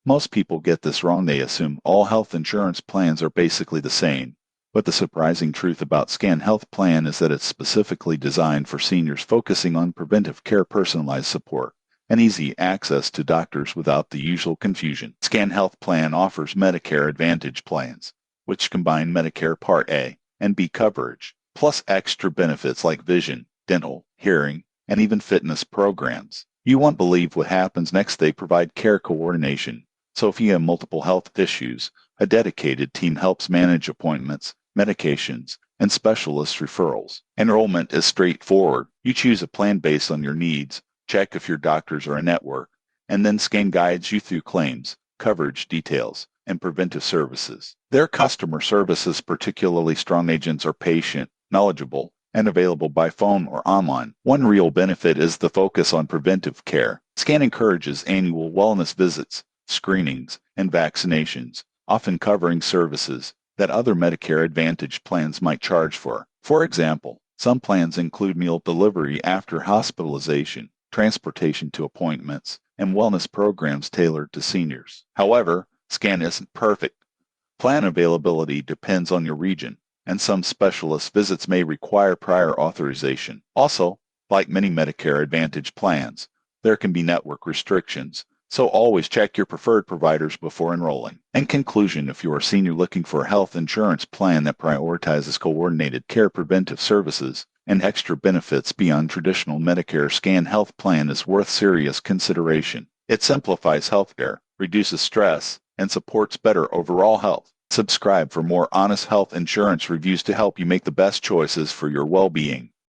Most people get this wrong. They assume all health insurance plans are basically the same. But the surprising truth about Scan Health Plan is that it's specifically designed for seniors, focusing on preventive care, personalized support, and easy access to doctors without the usual confusion. Scan Health Plan offers Medicare Advantage plans, which combine Medicare Part A and B coverage, plus extra benefits like vision, dental, hearing, and even fitness programs. You won't believe what happens next. They provide care coordination. So if you have multiple health issues, a dedicated team helps manage appointments, medications, and specialist referrals. Enrollment is straightforward. You choose a plan based on your needs, check if your doctors are a network, and then Scan guides you through claims, coverage details, and preventive services. Their customer service is particularly strong. Agents are patient, knowledgeable, and available by phone or online. One real benefit is the focus on preventive care. Scan encourages annual wellness visits, screenings, and vaccinations, often covering services that other Medicare Advantage plans might charge for. For example, some plans include meal delivery after hospitalization, transportation to appointments, and wellness programs tailored to seniors. However, Scan isn't perfect. Plan availability depends on your region, and some specialist visits may require prior authorization. Also, like many Medicare Advantage plans, there can be network restrictions, so always check your preferred providers before enrolling. In conclusion, if you are a senior looking for a health insurance plan that prioritizes coordinated care, preventive services, and extra benefits beyond traditional Medicare, Scan Health Plan is worth serious consideration. It simplifies healthcare, reduces stress, and supports better overall health. Subscribe for more honest health insurance reviews to help you make the best choices for your well-being.